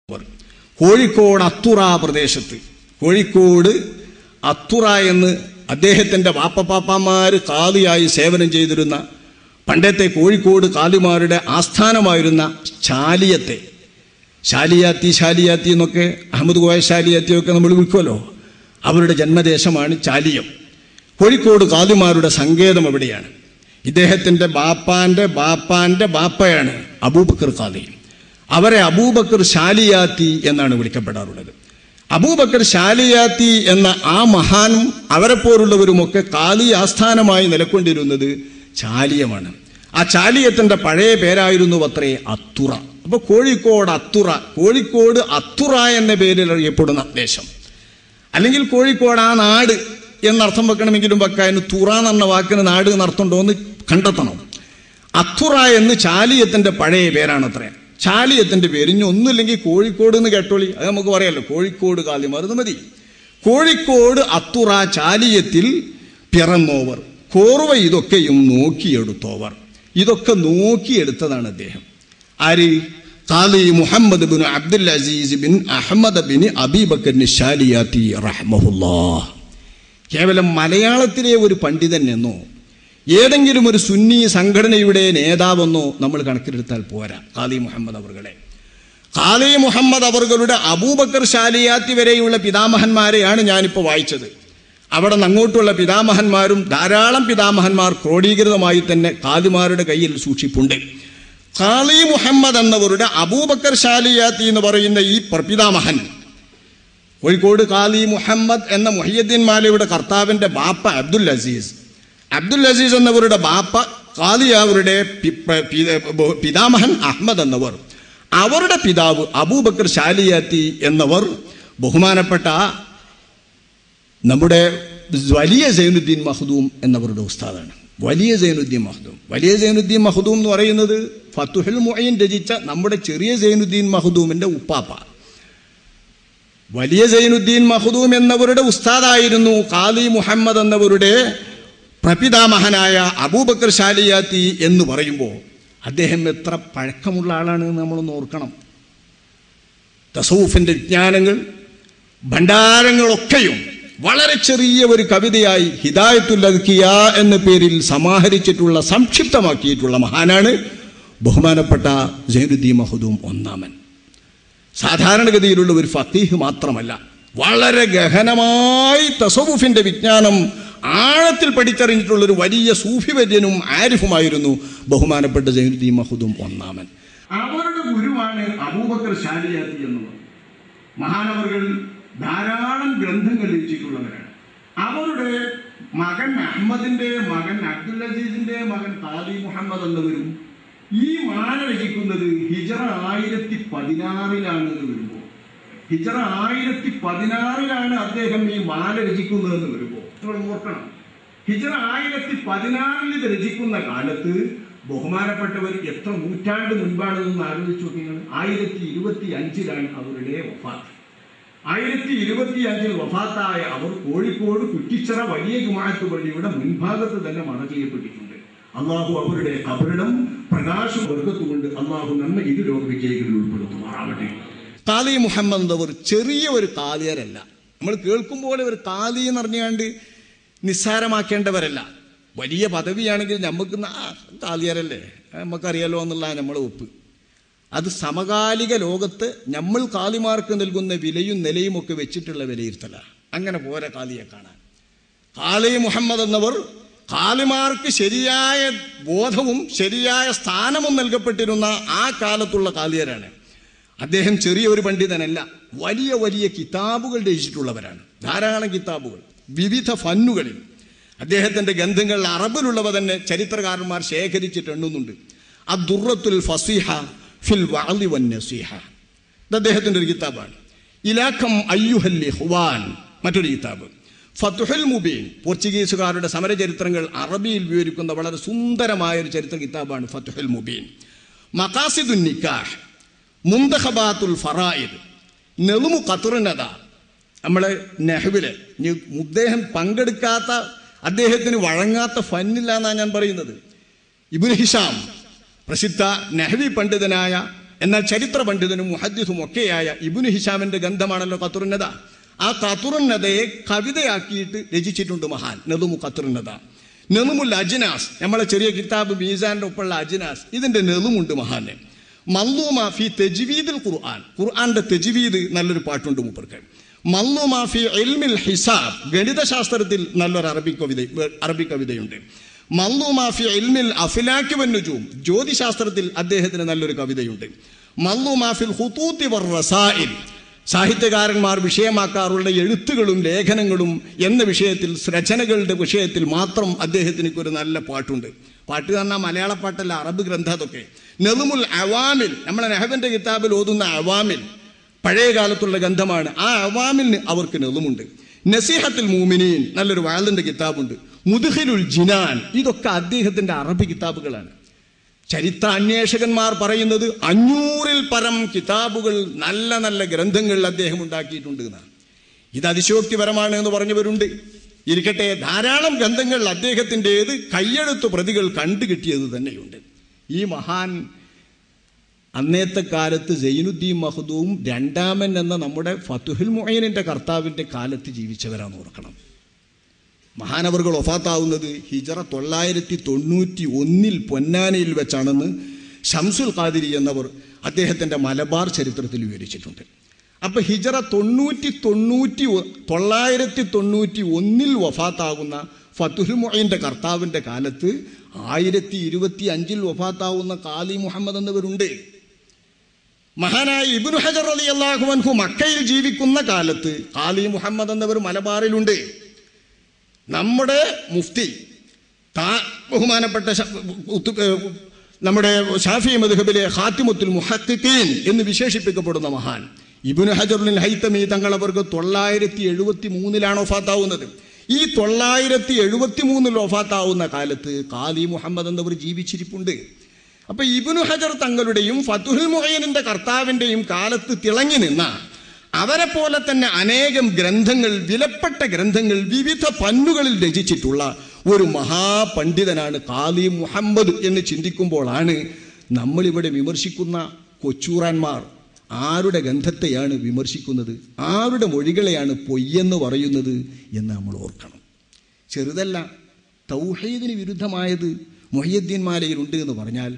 കോഴിക്കോട് അത്തുറ പ്രദേശത്ത്, കോഴിക്കോട് അത്തുറ എന്ന് അദ്ദേഹത്തിൻ്റെ വാപ്പപ്പാപ്പന്മാര് കാളിയായി സേവനം ചെയ്തിരുന്ന പണ്ടത്തെ കോഴിക്കോട് കാളിമാരുടെ ആസ്ഥാനമായിരുന്ന ശാലിയത്തെ, ശാലിയാത്തി എന്നൊക്കെ അഹമ്മദ് കോയ ശാലിയാത്തിയൊക്കെ നമ്മൾ വിളിക്കുമല്ലോ, അവരുടെ ജന്മദേശമാണ് ചാലിയം. കോഴിക്കോട് കാളിമാരുടെ സങ്കേതം എവിടെയാണ്? ഇദ്ദേഹത്തിൻ്റെ ബാപ്പാൻ്റെ ബാപ്പയാണ് അബൂബക്കർ കാളി. അവരെ അബൂബക്കർ ശാലിയാത്തി എന്നാണ് വിളിക്കപ്പെടാറുള്ളത്. അബൂബക്കർ ശാലിയാത്തി എന്ന ആ മഹാനും അവരെപ്പോലുള്ളവരുമൊക്കെ കാളി ആസ്ഥാനമായി നിലക്കൊണ്ടിരുന്നത് ചാലിയമാണ്. ആ ചാലിയത്തിൻ്റെ പഴയ പേരായിരുന്നു അത്രേ അത്തുറ. അപ്പോൾ കോഴിക്കോട് അത്തുറ, കോഴിക്കോട് അത്തുറ എന്ന പേരിൽ അറിയപ്പെടുന്ന ദേശം, അല്ലെങ്കിൽ കോഴിക്കോട് ആ നാട് എന്നർത്ഥം വെക്കണമെങ്കിലും വെക്കാൻ തുറ എന്ന വാക്കിന് നാട് എന്നർത്ഥമുണ്ടോ എന്ന് കണ്ടെത്തണം. അത്തുറ എന്ന് ചാലിയത്തിൻ്റെ പഴയ പേരാണത്രേ. ചാലിയത്തിൻ്റെ പേര് ഇനി ഒന്നുമില്ലെങ്കിൽ കോഴിക്കോട് എന്ന് കേട്ടോളി, അത് നമുക്ക് പറയാമല്ലോ, കോഴിക്കോട് കാളിമാർ എന്ന് മതി. കോഴിക്കോട് അത്തുറ ചാലിയത്തിൽ പിറന്നോവർ, കോർവ ഇതൊക്കെയും നോക്കിയെടുത്തോവർ. ഇതൊക്കെ നോക്കിയെടുത്തതാണ് അദ്ദേഹം. ആര്? ഖാദി മുഹമ്മദ് ബിൻ അബ്ദുൽ അസീസ് ബിൻ അഹമ്മദ് ബിൻ അബീബക്കർ ശാലിയാത്തി റഹ്മഹുല്ലാഹ്. കേവലം മലയാളത്തിലെ ഒരു പണ്ഡിതൻ എന്നോ ഏതെങ്കിലും ഒരു സുന്നി സംഘടനയുടെ നേതാവെന്നോ നമ്മൾ കണക്കിലെടുത്താൽ പോരാ. ഖാദി മുഹമ്മദ് അവർകളെ, ഖാദി മുഹമ്മദ് അവർകളുടെ അബൂബക്കർ ശാലിയാത്തി വരെയുള്ള പിതാമഹന്മാരെയാണ് ഞാനിപ്പോൾ വായിച്ചത്. അവിടെ നിന്ന് അങ്ങോട്ടുള്ള പിതാമഹന്മാരും ധാരാളം പിതാമഹന്മാർ ക്രോഡീകൃതമായി തന്നെ ഖാദിമാരുടെ കയ്യിൽ സൂക്ഷിപ്പുണ്ട്. ഖാദി മുഹമ്മദ് എന്നവരുടെ അബൂബക്കർ ശാലിയാത്തി എന്ന് പറയുന്ന ഈ പിതാമഹൻ, കോഴിക്കോട് ഖാദി മുഹമ്മദ് എന്ന മുഹിയുദ്ദീൻ മാലയുടെ കർത്താവിൻ്റെ ബാപ്പ അബ്ദുൽ അസീസ് എന്നവരുടെ ബാപ്പ ഖാദി, അവരുടെ പിതാമഹൻ അഹമ്മദ് എന്നവർ, അവരുടെ പിതാവ് അബൂബക്കർ ശാലിയാത്തി എന്നവർ ബഹുമാനപ്പെട്ട നമ്മുടെ വലിയ സൈനുദ്ദീൻ മഖ്ദൂം എന്നവരുടെ ഉസ്താദാണ്. വലിയ സൈനുദ്ദീൻ മഖ്ദൂം എന്ന് പറയുന്നത് ഫത്തുഹുൽ മുഈൻ രചിച്ച നമ്മുടെ ചെറിയ സൈനുദ്ദീൻ മഖ്ദൂമിൻ്റെ ഉപ്പാപ്പ. വലിയ സൈനുദ്ദീൻ മഖ്ദൂം എന്നവരുടെ ഉസ്താദായിരുന്നു ഖാദി മുഹമ്മദ് എന്നവരുടെ പ്രപിതാമഹനായ അബൂബക്കർ ശാലിയാത്തി എന്ന് പറയുമ്പോൾ അദ്ദേഹം എത്ര പഴക്കമുള്ള ആളാണെന്ന് നമ്മളൊന്ന് ഓർക്കണം. തസൗഫിൻ്റെ വിജ്ഞാനങ്ങൾ, ഭണ്ഡാരങ്ങളൊക്കെയും വളരെ ചെറിയ ഒരു കവിതയായി ഹിദായത്തുൽ അദ്കിയ എന്ന പേരിൽ സമാഹരിച്ചിട്ടുള്ള, സംക്ഷിപ്തമാക്കിയിട്ടുള്ള മഹാനാണ് ബഹുമാനപ്പെട്ട സൈനുദ്ദീൻ മഖ്ദൂം ഒന്നാമൻ. സാധാരണഗതിയിലുള്ള ഒരു ഫഖീഹ് മാത്രമല്ല, വളരെ ഗഹനമായി തസവുഫിൻ്റെ വിജ്ഞാനം ആഴത്തിൽ പഠിച്ചറിഞ്ഞിട്ടുള്ളൊരു വലിയ സൂഫി വര്യനും ആരിഫുമായിരുന്നു ബഹുമാനപ്പെട്ട സൈനുദ്ദീൻ മഖ്ദൂം ഒന്നാമൻ. അവരുടെ ഗുരുവാണ് അബൂബക്കർ ശാലിയാത്തി എന്നുള്ളത്. മഹാനവറുകൾ ധാരാളം ഗ്രന്ഥങ്ങൾ രചിച്ചിട്ടുള്ളവരാണ്. അവരുടെ മകൻ അഹമ്മദിൻ്റെ മകൻ അബ്ദുൽ അസീസിൻ്റെ മകൻ ഖാദി മുഹമ്മദ് എന്നവരും ഈ മാല രചിക്കുന്നത് ഹിജറ 1016 വരുമ്പോൾ, ഹിജറ 1016 അദ്ദേഹം ഈ മാല രചിക്കുന്നതെന്ന് വരുമ്പോൾ നമ്മൾ ഓർക്കണം. ഹിജറ 1016 ഇത് രചിക്കുന്ന കാലത്ത് ബഹുമാനപ്പെട്ടവർ എത്ര നൂറ്റാണ്ട് മുൻപാണെന്ന് ആലോചിച്ച് നോക്കിയാൽ 1025 അവരുടെ വഫാത്ത്. 1025 വഫാത്തായ അവർ കോഴിക്കോട് കുറ്റിച്ചിറ വലിയ ജുമാഅത്ത് പള്ളിയുടെ മുൻഭാഗത്ത് തന്നെ മറ ചെയ്യപ്പെട്ടിട്ടുണ്ട്. അള്ളാഹു അവരുടെ ഖബറിടം പ്രകാശം വർഗത്തുകൊണ്ട് അള്ളാഹു നമ്മെ ഇരു ലോകവിജയികളിൽ ഉൾപ്പെടുത്തുമാറാവട്ടെ. ഖാദി മുഹമ്മദ് എന്നവർ ചെറിയ ഒരു ഖാദിയരല്ല. നമ്മൾ കേൾക്കുമ്പോൾ ഒരു ഖാദി എന്ന് പറഞ്ഞാണ്ട് നിസ്സാരമാക്കേണ്ടവരല്ല. വലിയ പദവിയാണെങ്കിൽ നമുക്ക് ഖാദിയരല്ലേ, നമുക്കറിയാലോ എന്നുള്ള നമ്മളെ ഒപ്പ്. അത് സമകാലിക ലോകത്ത് നമ്മൾ ഖാദിമാർക്ക് നൽകുന്ന വിലയും നിലയും ഒക്കെ വെച്ചിട്ടുള്ള വിലയിരുത്തലാണ്. അങ്ങനെ പോരെ ഖാദിയെ കാണാൻ. ഖാദി മുഹമ്മദ് എന്നവർ ഖാദിമാർക്ക് ശരിയായ ബോധവും ശരിയായ സ്ഥാനവും നൽകപ്പെട്ടിരുന്ന ആ കാലത്തുള്ള ഖാദിയരാണ്. അദ്ദേഹം ചെറിയ ഒരു പണ്ഡിതനല്ല, വലിയ വലിയ കിതാബുകൾ രചിച്ചിട്ടുള്ളവരാണ്. ധാരാളം കിതാബുകൾ വിവിധ ഫന്നുകളിൽ. അദ്ദേഹത്തിൻ്റെ ഗ്രന്ഥങ്ങൾ അറബിലുള്ളവ തന്നെ ചരിത്രകാരന്മാർ ശേഖരിച്ചിട്ട് എണ്ണുന്നുണ്ട്. അദ്ദുറത്തുൽ ഫസീഹ ഫിൽ വഅദി വന്നസീഹ ഇത് അദ്ദേഹത്തിൻ്റെ ഒരു കിതാബാണ്. ഇലാഖം അയ്യുഹൽ ഇഖ്വാൻ മറ്റൊരു കിതാബ്. ഫതുഹുൽ മുബീൻ പോർച്ചുഗീസുകാരുടെ സമരചരിത്രങ്ങൾ അറബിയിൽ വിവരിക്കുന്ന വളരെ സുന്ദരമായ ഒരു ചരിത്ര കിതാബാണ് ഫതുഹുൽ മുബീൻ. മഖാസിദുൻ നിക്കാഹ്, മുന്തഖബാത്തുൽ ഫറായിദ്, നെളുമു ഖത്റുനദ. നമ്മളെ നെഹ്വിലെ അദ്ദേഹം പങ്കെടുക്കാത്ത, അദ്ദേഹത്തിന് വഴങ്ങാത്ത ഫന്നില്ല എന്നാണ് ഞാൻ പറയുന്നത്. ഇബ്നു ഹിഷാം, പ്രസിദ്ധ നെഹ്വി പണ്ഡിതനായ എന്നാൽ ചരിത്ര പണ്ഡിതനും മുഹദ്ദിസും ഒക്കെയായ ഇബ്നു ഹിശാമിന്റെ ഗ്രന്ഥമാണല്ലോ ഖത്റുന്നദ. ആ ഖത്റുന്നദയെ കവിതയാക്കിയിട്ട് രചിച്ചിട്ടുണ്ട് മഹാൻ നദുമു ഖത്റുന്നദ. നദുമുൽ അജ്നാസ്, നമ്മളെ ചെറിയ കിതാബ് മീസാന്റെ ഒപ്പമുള്ള അജ്നാസ്, ഇതിന്റെ നദുമുണ്ട് മഹാന്. മൻലൂമ ഫി തജ്വീദുൽ ഖുർആൻ, ഖുർആന്റെ തജ്വീദ് നല്ലൊരു പാട്ടുണ്ട് മൂപ്പർക്ക്. മൻലൂമ ഫി ഇൽമിൽ ഹിസാബ്, ഗണിതശാസ്ത്രത്തിൽ നല്ലൊരു അറബി കവിതയുണ്ട്. മൻലൂമ ഫി ഇൽമിൽ അഫ്ലാകി വന്നുജൂം, ജ്യോതിശാസ്ത്രത്തിൽ അദ്ദേഹത്തിന് നല്ലൊരു കവിതയുണ്ട്. മൻലൂമ ഫിൽ ഖുതൂതി വറസായിൽ, സാഹിത്യകാരന്മാർ വിഷയമാക്കാറുള്ള എഴുത്തുകളും ലേഖനങ്ങളും എന്ന വിഷയത്തിൽ, രചനകളുടെ വിഷയത്തിൽ മാത്രം അദ്ദേഹത്തിന് ഒരു നല്ല പാട്ടുണ്ട്. പാട്ട് പറഞ്ഞാൽ മലയാള പാട്ടല്ല, അറബ് ഗ്രന്ഥം അതൊക്കെ. നദുമുൽ അവാമിൽ, നമ്മളെ നെഹബന്റെ കിതാബിൽ ഓതുന്ന അവാമിൽ പഴയ കാലത്തുള്ള ഗ്രന്ഥമാണ്. ആ അവാമിന് അവർക്ക് നദുമുണ്ട്. നസീഹത്തുൽ മൂമിനീൻ നല്ലൊരു വാളിന്റെ കിതാബുണ്ട്. മുദ്ഖിലുൽ ജിനാൻ, ഇതൊക്കെ അദ്ദേഹത്തിന്റെ അറബി കിതാബുകളാണ്. ചരിത്ര അന്വേഷകന്മാർ പറയുന്നത് 500-ൽ പരം കിതാബുകൾ, നല്ല നല്ല ഗ്രന്ഥങ്ങൾ അദ്ദേഹം ഉണ്ടാക്കിയിട്ടുണ്ട് എന്നാണ്. ഇത് അതിശയോക്തിപരമാണ് എന്ന് പറഞ്ഞവരുണ്ട്. ഇരിക്കട്ടെ, ധാരാളം ഗ്രന്ഥങ്ങൾ അദ്ദേഹത്തിൻ്റെത് കയ്യെഴുത്ത് പ്രതികൾ കണ്ടുകിട്ടിയത് തന്നെയുണ്ട്. ഈ മഹാൻ അന്നത്തെ കാലത്ത് സൈനുദ്ദീൻ മഖ്ദൂം രണ്ടാമൻ എന്ന നമ്മുടെ ഫതുഹുൽ മുഈനിന്റെ കർത്താവിന്റെ കാലത്ത് ജീവിച്ചവരാന്ന് ഓർക്കണം. മഹാനവറുകൾ വഫാത്താവുന്നത് ഹിജറ 991 പൊന്നാനിയിൽ വെച്ചാണെന്ന് ഷംസുൽ ഖാദിരി എന്നവർ അദ്ദേഹത്തിന്റെ മലബാർ ചരിത്രത്തിൽ വിവരിച്ചിട്ടുണ്ട്. അപ്പൊ ഹിജറ 991 വഫാത്താകുന്ന ഫതുഹുൽ മുഈന്റെ കർത്താവിന്റെ കാലത്ത് 1025 വഫാത്താവുന്ന ഖാലി മുഹമ്മദ് എന്നവരുണ്ട്. മഹാനായ ഇബ്നു ഹജർ റളിയല്ലാഹു അൻഹു മക്കയിൽ ജീവിക്കുന്ന കാലത്ത് ഖാലി മുഹമ്മദ് എന്നവർ മലബാറിലുണ്ട്. നമ്മുടെ മുഫ്തി ബഹുമാനപ്പെട്ട നമ്മുടെ ഷാഫി മദ്ഹബിലെ ഖാത്തിമുത്തുൽ മുഹഖ്ഖീൻ എന്ന് വിശേഷിപ്പിക്കപ്പെടുന്ന മഹാൻ ഇബ്നു ഹജറുൽ ഹൈതമി തങ്ങളവർക്ക് 973 വഫാത്താവുന്നത്. ഈ 973 വഫാത്താവുന്ന കാലത്ത് ഖാലി മുഹമ്മദ് എന്നവർ ജീവിച്ചിരിപ്പുണ്ട്. അപ്പൊ ഇബ്നു ഹജർ തങ്ങളുടെയും ഫതുഹുൽ മുഈനിന്റെ കർത്താവിന്റെയും കാലത്ത് തിളങ്ങി നിന്ന അവരെ പോലെ തന്നെ അനേകം ഗ്രന്ഥങ്ങൾ, വിലപ്പെട്ട ഗ്രന്ഥങ്ങൾ വിവിധ പന്നുകളിൽ രചിച്ചിട്ടുള്ള ഒരു മഹാപണ്ഡിതനാണ് ഖാലി മുഹമ്മദ് എന്ന് ചിന്തിക്കുമ്പോഴാണ് നമ്മളിവിടെ വിമർശിക്കുന്ന കൊച്ചൂറാന്മാർ ആരുടെ ഗ്രന്ഥത്തെയാണ് വിമർശിക്കുന്നത്, ആരുടെ മൊഴികളെയാണ് പൊയ്യെന്ന് പറയുന്നത് എന്ന് നമ്മൾ ഓർക്കണം. ചെറുതല്ല, തൗഹീദിന് വിരുദ്ധമായത് മുഹയ്യിദ്ദീൻ മാലയിലുണ്ട് എന്ന് പറഞ്ഞാൽ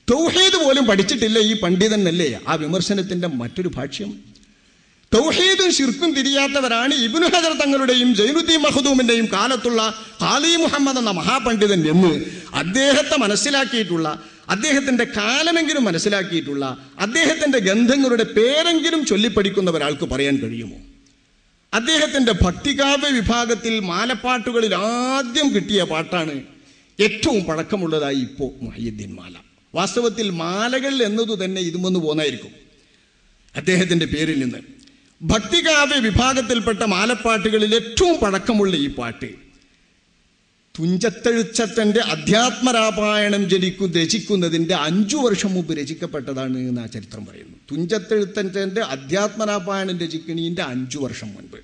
തൗഹീദ് പോലും പഠിച്ചിട്ടില്ല ഈ പണ്ഡിതനല്ലേ ആ വിമർശനത്തിന്റെ മറ്റൊരു ഭാഷ്യം. തൗഹീദും ശിർക്കും തിരിയാത്തവരാണ് ഇബ്നു ഹജർ തങ്ങളുടെയും സൈനുദ്ദീൻ മഖ്ദൂമിന്റെയും കാലത്തുള്ള ഖാലി മുഹമ്മദ് എന്ന മഹാപണ്ഡിതൻ എന്ന് അദ്ദേഹത്തെ മനസ്സിലാക്കിയിട്ടുള്ള, അദ്ദേഹത്തിന്റെ കാലമെങ്കിലും മനസ്സിലാക്കിയിട്ടുള്ള, അദ്ദേഹത്തിന്റെ ഗ്രന്ഥങ്ങളുടെ പേരെങ്കിലും ചൊല്ലിപ്പഠിക്കുന്ന ഒരാൾക്ക് പറയാൻ കഴിയുമോ? അദ്ദേഹത്തിന്റെ ഭക്തികാവ്യ വിഭാഗത്തിൽ മാലപ്പാട്ടുകളിൽ ആദ്യം കിട്ടിയ പാട്ടാണ് ഏറ്റവും പഴക്കമുള്ളതായി ഇപ്പോൾ മുഹയ്യിദ്ദീൻ മാല. വാസ്തവത്തിൽ മാലകൾ എന്നതു തന്നെ ഇതുമെന്ന് പോന്നായിരിക്കും അദ്ദേഹത്തിന്റെ പേരിൽ നിന്ന്. ഭക്തികാവ്യ വിഭാഗത്തിൽപ്പെട്ട മാലപ്പാട്ടുകളിൽ ഏറ്റവും പഴക്കമുള്ള ഈ പാട്ട് തുഞ്ചത്തെഴുത്തച്ഛന്റെ അധ്യാത്മരാമായണം രചിക്കുന്നതിന്റെ 5 വർഷം മുമ്പ് രചിക്കപ്പെട്ടതാണ് എന്ന് ആ ചരിത്രം പറയുന്നു. തുഞ്ചത്തെഴുത്തച്ഛന്റെ അധ്യാത്മരാമായണം രചിക്കുന്നതിന്റെ 5 വർഷം മുൻപ്,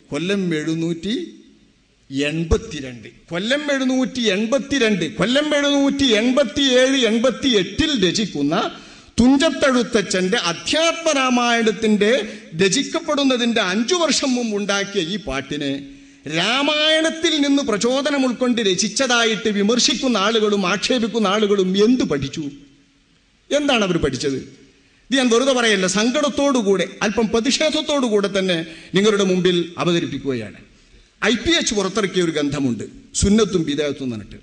കൊല്ലം 782, കൊല്ലം 782, കൊല്ലം 787, 88 രചിക്കുന്ന തുഞ്ചത്തെഴുത്തച്ഛന്റെ അധ്യാത്മരാമായണത്തിന്റെ രചിക്കപ്പെടുന്നതിന്റെ 5 വർഷം മുമ്പ് ഉണ്ടാക്കിയ ഈ പാട്ടിനെ രാമായണത്തിൽ നിന്ന് പ്രചോദനം ഉൾക്കൊണ്ട് രചിച്ചതായിട്ട് വിമർശിക്കുന്ന ആളുകളും ആക്ഷേപിക്കുന്ന ആളുകളും എന്തു പഠിച്ചു? എന്താണ് അവർ പഠിച്ചത്? ഇത് ഞാൻ വെറുതെ പറയല്ല, സങ്കടത്തോടുകൂടെ അല്പം പ്രതിഷേധത്തോടുകൂടെ തന്നെ നിങ്ങളുടെ മുമ്പിൽ അവതരിപ്പിക്കുകയാണ്. IPH പുറത്തിറക്കിയ ഒരു ഗ്രന്ഥമുണ്ട്, സുന്നത്തും ബിദഅത്തും എന്ന് പറഞ്ഞിട്ട്.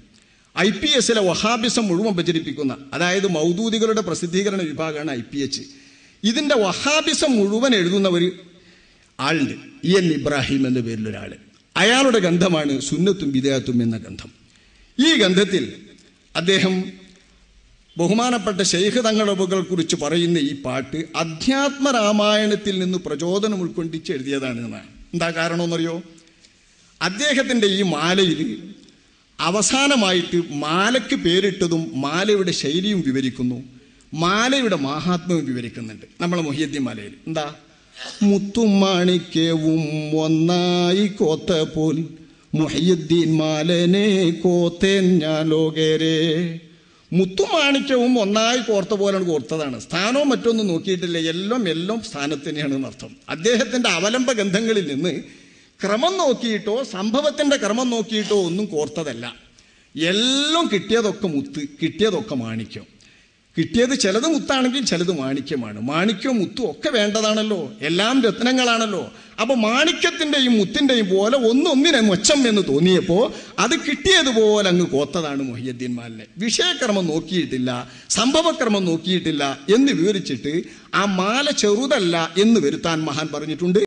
IPSലെ വഹാബിസം മുഴുവൻ പ്രചരിപ്പിക്കുന്ന, അതായത് മൗദൂദികളുടെ പ്രസിദ്ധീകരണ വിഭാഗമാണ് IPH. ഇതിന്റെ വഹാബിസം മുഴുവൻ എഴുതുന്ന ഒരു ആളുണ്ട്, EN ഇബ്രാഹിം എന്ന പേരിലൊരാൾ. അയാളുടെ ഗ്രന്ഥമാണ് സുന്നത്തും ബിദഅത്തും എന്ന ഗ്രന്ഥം. ഈ ഗ്രന്ഥത്തിൽ അദ്ദേഹം ബഹുമാനപ്പെട്ട ശൈഖ് തങ്ങളെ കുറിച്ച് പറയുന്ന ഈ പാട്ട് അധ്യാത്മരാമായണത്തിൽ നിന്ന് പ്രചോദനം ഉൾക്കൊണ്ടിച്ച് എഴുതിയതാണ് എന്നാണ്. എന്താ കാരണമെന്നറിയോ? അദ്ദേഹത്തിന്റെ ഈ മാലയിൽ അവസാനമായിട്ട് മാലയ്ക്ക് പേരിട്ടതും മാലയുടെ ശൈലിയും വിവരിക്കുന്നു, മാലയുടെ മാഹാത്മ്യവും വിവരിക്കുന്നുണ്ട് നമ്മളെ മുഹയ്യിദ്ദീൻ മാലയിൽ. എന്താ? മുത്തും മാണിക്യവും ഒന്നായി കോത്ത പോൽ മുഹയ്യിദ്ദീൻ മാലനെ കോത്തേൻ ഞാൻ ലോകരെ, മുത്തും മാണിക്യവും ഒന്നായി കോർത്ത പോലെയാണ് കോർത്തതാണ്. സ്ഥാനവും മറ്റൊന്നും നോക്കിയിട്ടില്ല. എല്ലാം സ്ഥാനത്ത് തന്നെയാണ് എന്നർത്ഥം. അദ്ദേഹത്തിൻ്റെ അവലംബ ഗന്ധങ്ങളിൽ നിന്ന് ക്രമം നോക്കിയിട്ടോ സംഭവത്തിൻ്റെ ക്രമം നോക്കിയിട്ടോ ഒന്നും കോർത്തതല്ല. എല്ലാം കിട്ടിയതൊക്കെ മുത്ത്, കിട്ടിയതൊക്കെ മാണിക്യം. കിട്ടിയത് ചിലത് മുത്താണെങ്കിൽ ചിലത് മാണിക്യമാണ്. മാണിക്യവും മുത്തും ഒക്കെ വേണ്ടതാണല്ലോ, എല്ലാം രത്നങ്ങളാണല്ലോ. അപ്പോൾ മാണിക്യത്തിൻ്റെയും മുത്തിൻ്റെയും പോലെ ഒന്നൊന്നിനെ മൊച്ചം എന്ന് തോന്നിയപ്പോൾ അത് കിട്ടിയതുപോലെ അങ്ങ് കോത്തതാണ് മുഹിയുദ്ദീൻ മാലിനെ. വിഷയക്രമം നോക്കിയിട്ടില്ല, സംഭവക്രമം നോക്കിയിട്ടില്ല എന്ന് വിവരിച്ചിട്ട് ആ മാല ചെറുതല്ല എന്ന് വരുത്താൻ മഹാൻ പറഞ്ഞിട്ടുണ്ട്.